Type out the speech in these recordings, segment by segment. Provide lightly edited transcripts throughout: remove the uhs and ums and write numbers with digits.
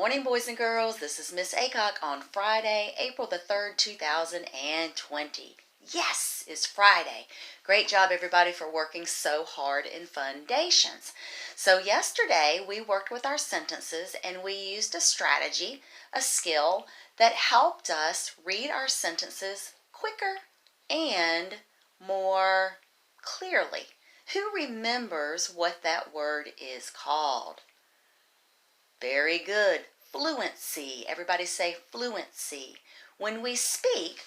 morning, boys and girls. This is Miss Acock on Friday, April the 3rd, 2020. Yes, it's Friday. Great job, everybody, for working so hard in Fundations. So yesterday, we worked with our sentences, and we used a strategy, a skill, that helped us read our sentences quicker and more clearly. Who remembers what that word is called? Very good. Fluency. Everybody say fluency. When we speak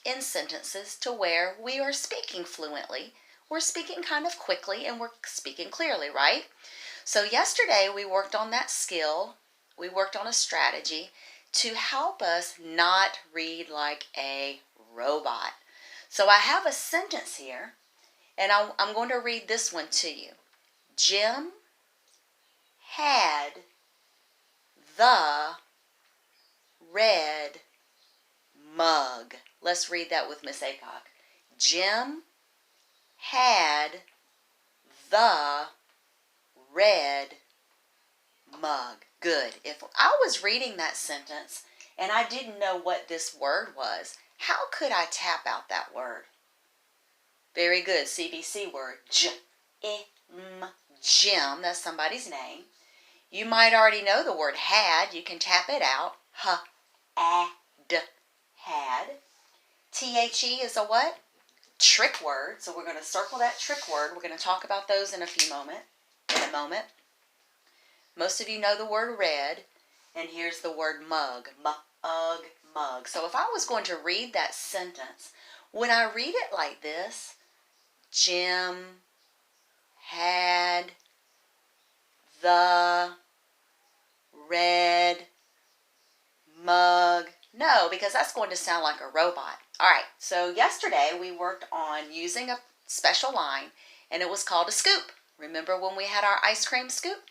in sentences to where we are speaking fluently. We're speaking kind of quickly and we're speaking clearly, right? So yesterday we worked on that skill. We worked on a strategy to help us not read like a robot. So I have a sentence here, and I'm going to read this one to you. Jim had the red mug. Let's read that with Miss Acock. Jim had the red mug. Good. If I was reading that sentence and I didn't know what this word was, how could I tap out that word? Very good. CBC word. Jim. That's somebody's name. You might already know the word had. You can tap it out. Had. THE is a what? Trick word. So we're going to circle that trick word. We're going to talk about those in a moment. Most of you know the word red. And here's the word mug. Mug. So if I was going to read that sentence, would I read it like this? Jim had the red mug. No, because that's going to sound like a robot. All right, so yesterday we worked on using a special line, and it was called a scoop. Remember when we had our ice cream scoop?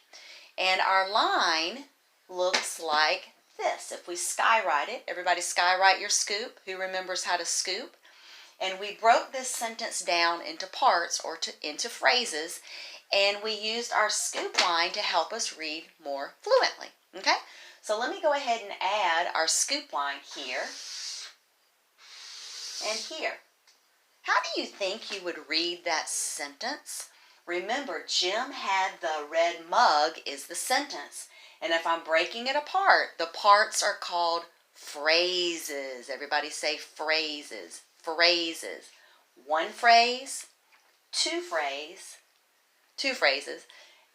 And our line looks like this. If we skywrite it, everybody skywrite your scoop. Who remembers how to scoop? And we broke this sentence down into parts or into phrases, and we used our scoop line to help us read more fluently. Okay? So let me go ahead and add our scoop line here and here. How do you think you would read that sentence? Remember, Jim had the red mug is the sentence. And if I'm breaking it apart, the parts are called phrases. Everybody say phrases. Phrases. One phrase, two phrases,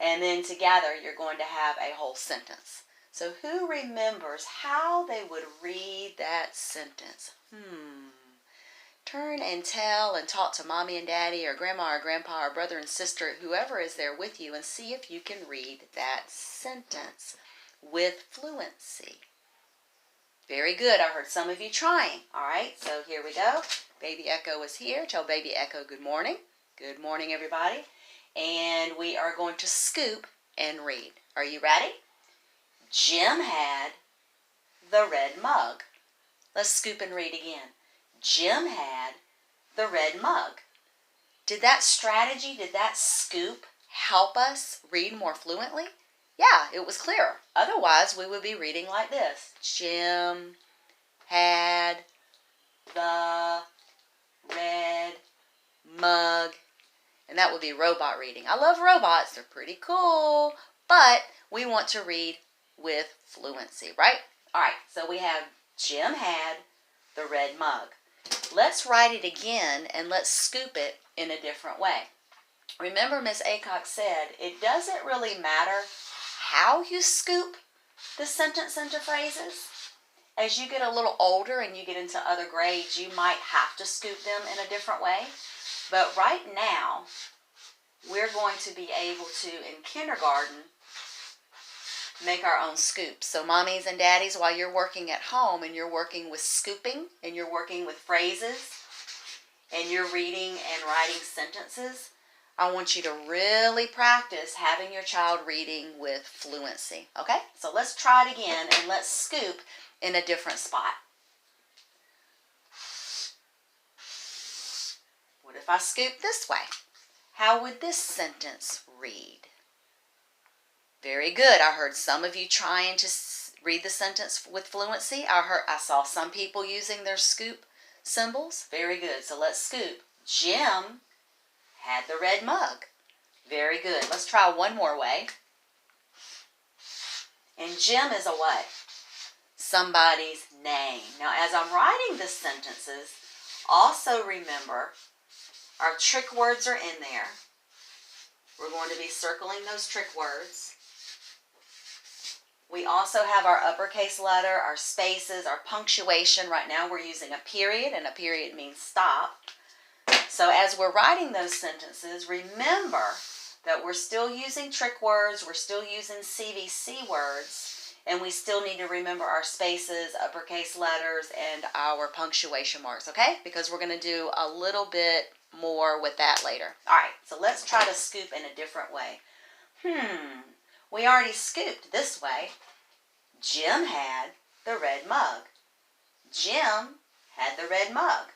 and then together you're going to have a whole sentence. So who remembers how they would read that sentence? Turn and tell and talk to mommy and daddy or grandma or grandpa or brother and sister, whoever is there with you, and see if you can read that sentence with fluency. Very good. I heard some of you trying. All right, so here we go. Baby Echo is here. Tell Baby Echo good morning. Good morning, everybody. And we are going to scoop and read. Are you ready? Jim had the red mug. Let's scoop and read again. Jim had the red mug. Did that strategy, did that scoop help us read more fluently? Yeah, it was clearer. Otherwise, we would be reading like this. Jim had the red mug. And that would be robot reading. I love robots. They're pretty cool. But we want to read with fluency, right? All right, so we have Jim had the red mug. Let's write it again and let's scoop it in a different way. Remember, Miss Acock said it doesn't really matter how you scoop the sentence into phrases. As you get a little older and you get into other grades, you might have to scoop them in a different way. But right now, we're going to be able to, in kindergarten, make our own scoops. So mommies and daddies, while you're working at home and you're working with scooping and you're working with phrases and you're reading and writing sentences, I want you to really practice having your child reading with fluency. Okay? So let's try it again and let's scoop in a different spot. What if I scoop this way? How would this sentence read? Very good. I heard some of you trying to read the sentence with fluency. I saw some people using their scoop symbols. Very good. So let's scoop. Jim had the red mug. Very good. Let's try one more way. And Jim is a what? Somebody's name. Now, as I'm writing the sentences, also remember our trick words are in there. We're going to be circling those trick words. We also have our uppercase letter, our spaces, our punctuation. Right now we're using a period, and a period means stop. So as we're writing those sentences, remember that we're still using trick words, we're still using CVC words, and we still need to remember our spaces, uppercase letters, and our punctuation marks, okay? Because we're going to do a little bit more with that later. All right, so let's try to scoop in a different way. We already scooped this way. Jim had the red mug. Jim had the red mug.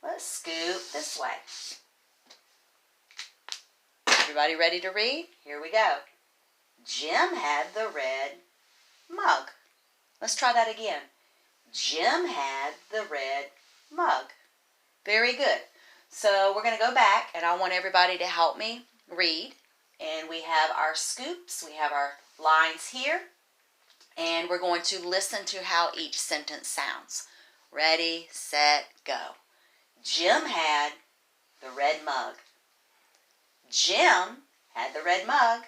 Let's scoop this way. Everybody ready to read? Here we go. Jim had the red mug. Let's try that again. Jim had the red mug. Very good. So we're going to go back, and I want everybody to help me read. And we have our scoops, we have our lines here, and we're going to listen to how each sentence sounds. Ready, set, go. Jim had the red mug. Jim had the red mug.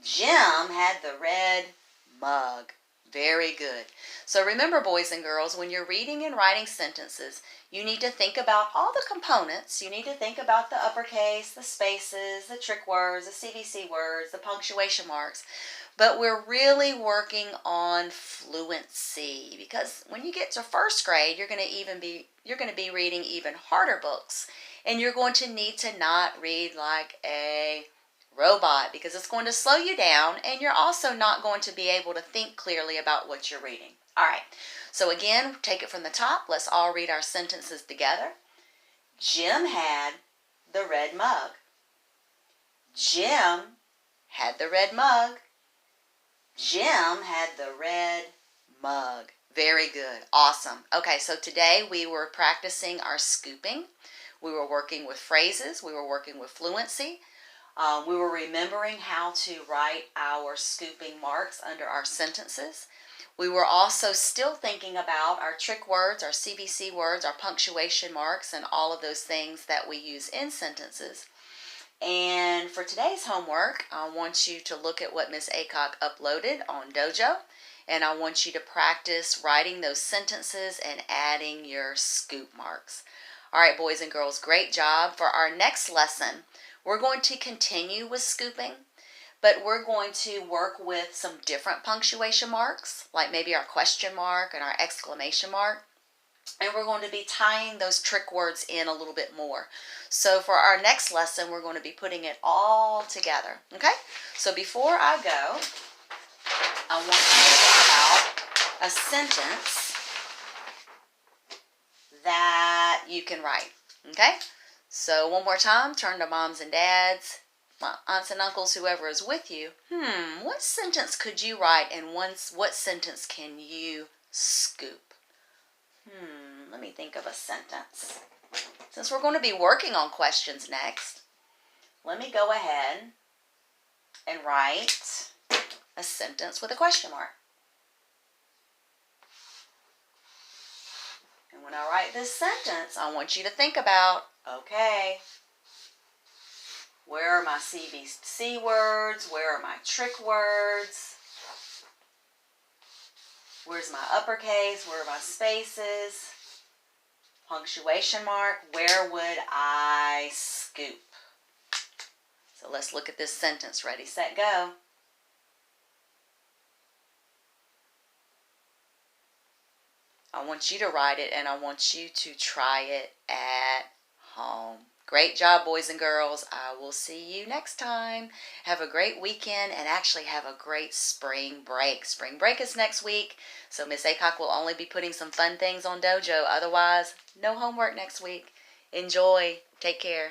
Jim had the red mug. Very good. So remember, boys and girls, when you're reading and writing sentences, you need to think about all the components. You need to think about the uppercase, the spaces, the trick words, the CVC words, the punctuation marks. But we're really working on fluency, because when you get to first grade, you're going to be reading even harder books, and you're going to need to not read like a robot, because it's going to slow you down, and you're also not going to be able to think clearly about what you're reading. All right, so again, take it from the top. Let's all read our sentences together. Jim had the red mug. Jim had the red mug. Jim had the red mug. Very good. Awesome. Okay, so today we were practicing our scooping. We were working with phrases. We were working with fluency. We were remembering how to write our scooping marks under our sentences. We were also still thinking about our trick words, our CVC words, our punctuation marks, and all of those things that we use in sentences. And for today's homework, I want you to look at what Miss Aycock uploaded on Dojo, and I want you to practice writing those sentences and adding your scoop marks. All right, boys and girls, great job. For our next lesson, we're going to continue with scooping, but we're going to work with some different punctuation marks, like maybe our question mark and our exclamation mark. And we're going to be tying those trick words in a little bit more. So for our next lesson, we're going to be putting it all together. Okay? So before I go, I want you to think about a sentence that you can write. Okay? So one more time, turn to moms and dads, aunts and uncles, whoever is with you. What sentence could you write, and what sentence can you scoop? Let me think of a sentence. Since we're going to be working on questions next, let me go ahead and write a sentence with a question mark. And when I write this sentence, I want you to think about, okay, where are my CVC words? Where are my trick words? Where's my uppercase? Where are my spaces? Punctuation mark. Where would I scoop? So let's look at this sentence. Ready, set, go. I want you to write it, and I want you to try it at home. Great job, boys and girls. I will see you next time. Have a great weekend, and actually have a great spring break. Spring break is next week, so Miss Aycock will only be putting some fun things on Dojo. Otherwise, no homework next week. Enjoy. Take care.